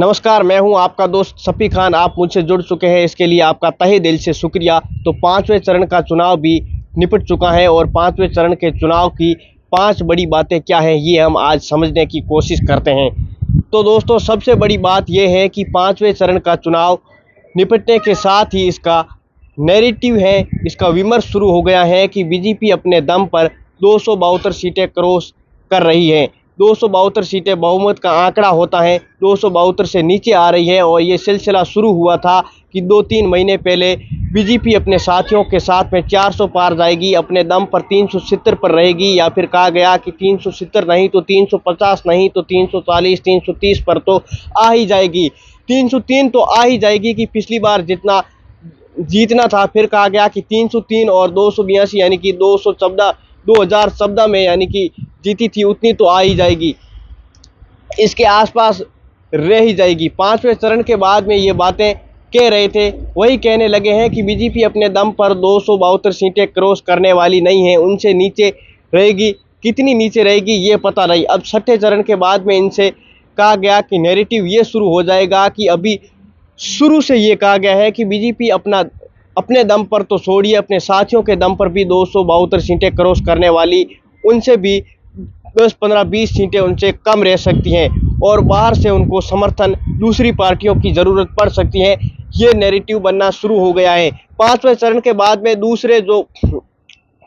नमस्कार, मैं हूं आपका दोस्त सफ़ी खान। आप मुझसे जुड़ चुके हैं, इसके लिए आपका तहे दिल से शुक्रिया। तो पाँचवें चरण का चुनाव भी निपट चुका है और पाँचवें चरण के चुनाव की 5 बड़ी बातें क्या हैं, ये हम आज समझने की कोशिश करते हैं। तो दोस्तों, सबसे बड़ी बात ये है कि पाँचवें चरण का चुनाव निपटने के साथ ही इसका नैरेटिव है, इसका विमर्श शुरू हो गया है कि बीजेपी अपने दम पर 272 सीटें क्रॉस कर रही है। 272 सीटें बहुमत का आंकड़ा होता है, 272 से नीचे आ रही है। और ये सिलसिला शुरू हुआ था कि 2-3 महीने पहले बीजेपी अपने साथियों के साथ में 400 पार जाएगी, अपने दम पर 370 पर रहेगी, या फिर कहा गया कि 370 नहीं तो 350 नहीं तो 340 330 पर तो आ ही जाएगी। 303 तो आ ही जाएगी कि पिछली बार जितना जीतना था। फिर कहा गया कि 303 और 282 यानी कि 2014 में यानी कि जीती थी उतनी तो आ ही जाएगी, इसके आसपास रह ही जाएगी। पाँचवें चरण के बाद में ये बातें कह रहे थे, वही कहने लगे हैं कि बीजेपी अपने दम पर 272 सीटें क्रॉस करने वाली नहीं है, उनसे नीचे रहेगी। कितनी नीचे रहेगी ये पता नहीं। अब छठे चरण के बाद में इनसे कहा गया कि नैरेटिव ये शुरू हो जाएगा कि अभी शुरू से ये कहा गया है कि बीजेपी अपने दम पर तो छोड़िए, अपने साथियों के दम पर भी 272 सीटें क्रॉस करने वाली, उनसे भी 10, 15, 20 सीटें उनसे कम रह सकती हैं और बाहर से उनको समर्थन दूसरी पार्टियों की ज़रूरत पड़ सकती है। ये नैरेटिव बनना शुरू हो गया है। पाँचवें चरण के बाद में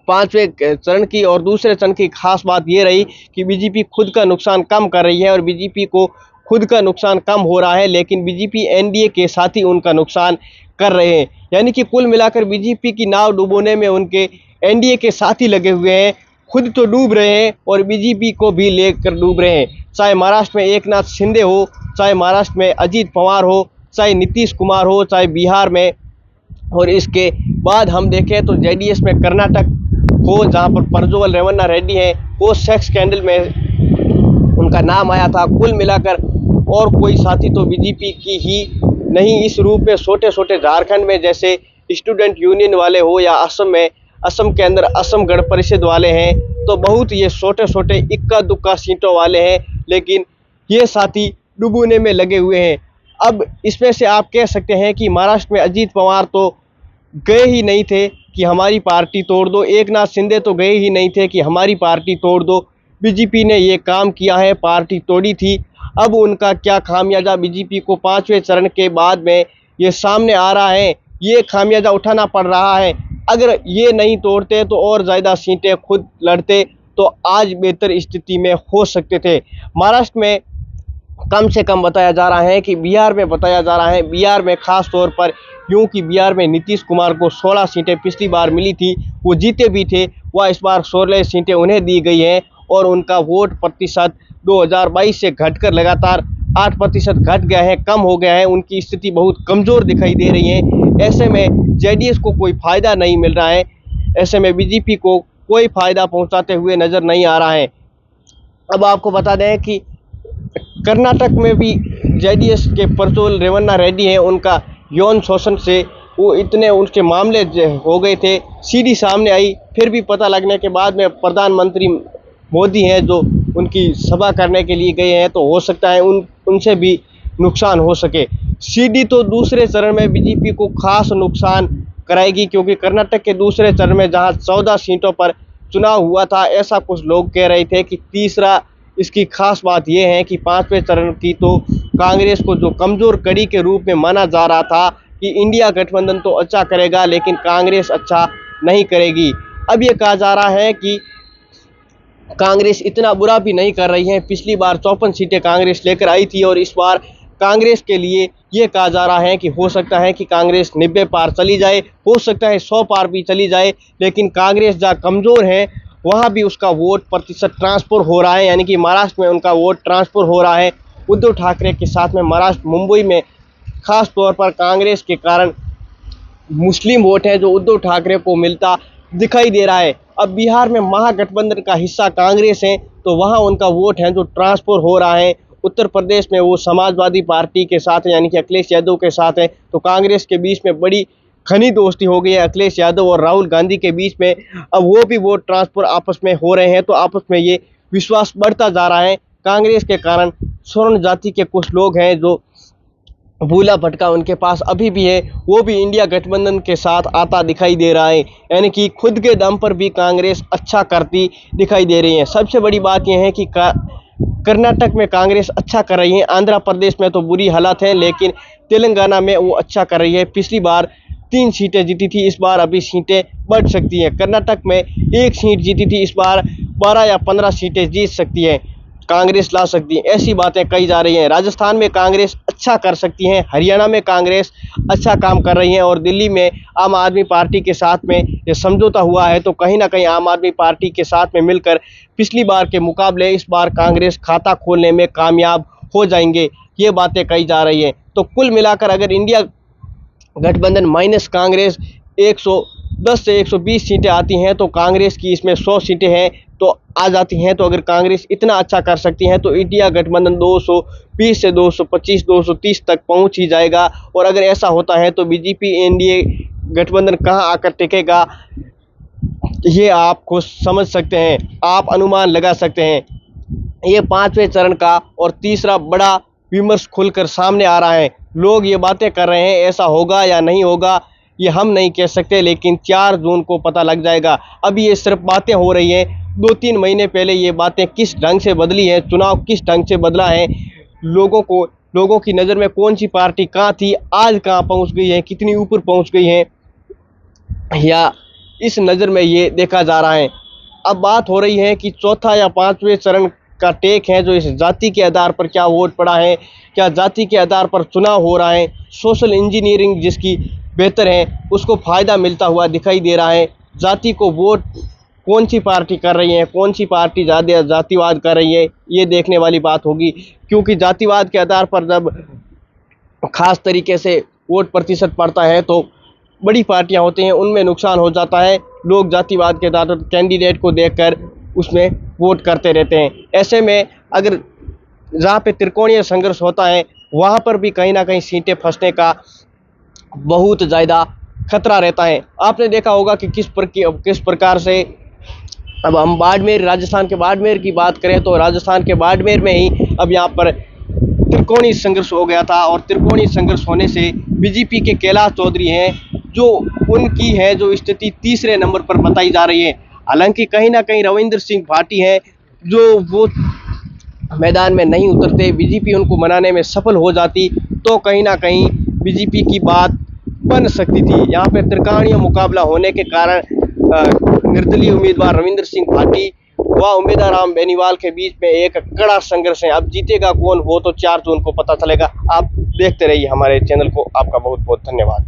पाँचवें चरण की और दूसरे चरण की खास बात ये रही कि बीजेपी खुद का नुकसान कम कर रही है और बीजेपी को खुद का नुकसान कम हो रहा है, लेकिन बीजेपी एनडीए के साथ ही उनका नुकसान कर रहे हैं। यानी कि कुल मिलाकर बीजेपी की नाव डुबोने में उनके एनडीए के साथी लगे हुए हैं, खुद तो डूब रहे हैं और बीजेपी को भी लेकर डूब रहे हैं। चाहे महाराष्ट्र में एकनाथ शिंदे हो, चाहे महाराष्ट्र में अजीत पवार हो, चाहे नीतीश कुमार हो, चाहे बिहार में, और इसके बाद हम देखें तो जेडीएस में कर्नाटक हो, जहां पर प्रज्वल रेवन्ना रेड्डी हैं, वो सेक्स स्कैंडल में उनका नाम आया था। कुल मिलाकर और कोई साथी तो बीजेपी की ही नहीं। इस रूप में छोटे छोटे झारखंड में जैसे स्टूडेंट यूनियन वाले हो, या असम के अंदर असम गण परिषद वाले हैं, तो बहुत ये छोटे छोटे इक्का दुक्का सीटों वाले हैं, लेकिन ये साथी डुबोने में लगे हुए हैं। अब इसमें से आप कह सकते हैं कि महाराष्ट्र में अजीत पवार तो गए ही नहीं थे कि हमारी पार्टी तोड़ दो, एकनाथ शिंदे तो गए ही नहीं थे कि हमारी पार्टी तोड़ दो। बीजेपी ने ये काम किया है, पार्टी तोड़ी थी। अब उनका क्या खामियाजा बीजेपी को पाँचवें चरण के बाद में ये सामने आ रहा है, ये खामियाजा उठाना पड़ रहा है। अगर ये नहीं तोड़ते तो और ज़्यादा सीटें खुद लड़ते तो आज बेहतर स्थिति में हो सकते थे। महाराष्ट्र में कम से कम बताया जा रहा है कि बिहार में बताया जा रहा है, बिहार में खास तौर पर, क्योंकि बिहार में नीतीश कुमार को 16 सीटें पिछली बार मिली थी, वो जीते भी थे, वह इस बार 16 सीटें उन्हें दी गई हैं और उनका वोट प्रतिशत 2022 से घटकर लगातार 8% घट गया है, कम हो गया है। उनकी स्थिति बहुत कमज़ोर दिखाई दे रही है। ऐसे में जेडीएस को कोई फ़ायदा नहीं मिल रहा है, ऐसे में बीजेपी को कोई फ़ायदा पहुंचाते हुए नज़र नहीं आ रहा है। अब आपको बता दें कि कर्नाटक में भी जेडीएस के प्रज्वल रेवन्ना रेड्डी हैं, उनका यौन शोषण से वो इतने उनके मामले हो गए थे, सीडी सामने आई, फिर भी पता लगने के बाद में प्रधानमंत्री मोदी हैं जो उनकी सभा करने के लिए गए हैं, तो हो सकता है उनसे भी नुकसान हो सके। सीडी तो दूसरे चरण में बीजेपी को खास नुकसान कराएगी, क्योंकि कर्नाटक के दूसरे चरण में जहां 14 सीटों पर चुनाव हुआ था, ऐसा कुछ लोग कह रहे थे कि तीसरा इसकी खास बात यह है कि पाँचवें चरण की तो कांग्रेस को जो कमज़ोर कड़ी के रूप में माना जा रहा था कि इंडिया गठबंधन तो अच्छा करेगा लेकिन कांग्रेस अच्छा नहीं करेगी, अब ये कहा जा रहा है कि कांग्रेस इतना बुरा भी नहीं कर रही है। पिछली बार 54 सीटें कांग्रेस लेकर आई थी और इस बार कांग्रेस के लिए ये कहा जा रहा है कि हो सकता है कि कांग्रेस 90 पार चली जाए, हो सकता है 100 पार भी चली जाए, लेकिन कांग्रेस जहाँ कमज़ोर है वहाँ भी उसका वोट प्रतिशत ट्रांसफ़र हो रहा है। यानी कि महाराष्ट्र में उनका वोट ट्रांसफ़र हो रहा है उद्धव ठाकरे के साथ में। महाराष्ट्र मुंबई में खास तौर पर कांग्रेस के कारण मुस्लिम वोट है जो उद्धव ठाकरे को मिलता दिखाई दे रहा है। अब बिहार में महागठबंधन का हिस्सा कांग्रेस है, तो वहाँ उनका वोट है जो ट्रांसफ़र हो रहा है। उत्तर प्रदेश में वो समाजवादी पार्टी के साथ है, यानी कि अखिलेश यादव के साथ है, तो कांग्रेस के बीच में बड़ी घनी दोस्ती हो गई है अखिलेश यादव और राहुल गांधी के बीच में। अब वो भी वोट ट्रांसफ़र आपस में हो रहे हैं, तो आपस में ये विश्वास बढ़ता जा रहा है। कांग्रेस के कारण स्वर्ण जाति के कुछ लोग हैं जो भूला भटका उनके पास अभी भी है, वो भी इंडिया गठबंधन के साथ आता दिखाई दे रहा है। यानी कि खुद के दम पर भी कांग्रेस अच्छा करती दिखाई दे रही है। सबसे बड़ी बात यह है कि कर्नाटक में कांग्रेस अच्छा कर रही है, आंध्र प्रदेश में तो बुरी हालत है, लेकिन तेलंगाना में वो अच्छा कर रही है। पिछली बार 3 सीटें जीती थी, इस बार अभी सीटें बढ़ सकती हैं। कर्नाटक में 1 सीट जीती थी, इस बार 12 या 15 सीटें जीत सकती है, कांग्रेस ला सकती है, ऐसी बातें कही जा रही हैं। राजस्थान में कांग्रेस अच्छा कर सकती है, हरियाणा में कांग्रेस अच्छा काम कर रही है और दिल्ली में आम आदमी पार्टी के साथ में ये समझौता हुआ है, तो कहीं ना कहीं आम आदमी पार्टी के साथ में मिलकर पिछली बार के मुकाबले इस बार कांग्रेस खाता खोलने में कामयाब हो जाएंगे, ये बातें कही जा रही हैं। तो कुल मिलाकर अगर इंडिया गठबंधन माइनस कांग्रेस 110 से 120 सीटें आती हैं, तो कांग्रेस की इसमें 100 सीटें हैं तो आ जाती हैं। तो अगर कांग्रेस इतना अच्छा कर सकती है तो इंडिया गठबंधन 220 से 225 230 तक पहुंच ही जाएगा। और अगर ऐसा होता है तो बीजेपी एनडीए गठबंधन कहां आकर टिकेगा, ये आपको समझ सकते हैं, आप अनुमान लगा सकते हैं। ये 5वें चरण का और तीसरा बड़ा विमर्श खुलकर सामने आ रहा है। लोग ये बातें कर रहे हैं, ऐसा होगा या नहीं होगा ये हम नहीं कह सकते, लेकिन 4 जून को पता लग जाएगा। अभी ये सिर्फ बातें हो रही हैं, 2-3 महीने पहले ये बातें किस ढंग से बदली हैं, चुनाव किस ढंग से बदला है, लोगों की नज़र में कौन सी पार्टी कहाँ थी, आज कहाँ पहुँच गई है, कितनी ऊपर पहुँच गई है, या इस नज़र में ये देखा जा रहा है। अब बात हो रही है कि चौथा या 5वें चरण का टेक है, जो इस जाति के आधार पर क्या वोट पड़ा है, क्या जाति के आधार पर चुनाव हो रहा है, सोशल इंजीनियरिंग जिसकी बेहतर है उसको फ़ायदा मिलता हुआ दिखाई दे रहा है। जाति को वोट कौन सी पार्टी कर रही है, कौन सी पार्टी ज़्यादा जातिवाद कर रही है, ये देखने वाली बात होगी। क्योंकि जातिवाद के आधार पर जब ख़ास तरीके से वोट प्रतिशत पड़ता है तो बड़ी पार्टियां होती हैं, उनमें नुकसान हो जाता है। लोग जातिवाद के आधार पर कैंडिडेट को देखकर उसमें वोट करते रहते हैं। ऐसे में अगर जहाँ पे त्रिकोणीय संघर्ष होता है वहाँ पर भी कहीं ना कहीं सीटें फंसने का बहुत ज़्यादा खतरा रहता है। आपने देखा होगा कि किस प्रकार से, अब हम बाड़मेर, राजस्थान के बाड़मेर की बात करें तो राजस्थान के बाड़मेर में ही अब यहाँ पर त्रिकोणीय संघर्ष हो गया था, और त्रिकोणीय संघर्ष होने से बीजेपी के कैलाश चौधरी हैं, जो उनकी है जो स्थिति तीसरे नंबर पर बताई जा रही है। हालांकि कहीं ना कहीं रविंद्र सिंह भाटी हैं जो वो मैदान में नहीं उतरते, बीजेपी उनको मनाने में सफल हो जाती तो कहीं ना कहीं बीजेपी की बात बन सकती थी। यहाँ पे त्रिकोणीय मुकाबला होने के कारण निर्दलीय उम्मीदवार रविंद्र सिंह भाटी व उम्मीदवार राम बेनीवाल के बीच में एक कड़ा संघर्ष है। अब जीतेगा कौन, वो तो 4 जून को पता चलेगा। आप देखते रहिए हमारे चैनल को। आपका बहुत बहुत धन्यवाद।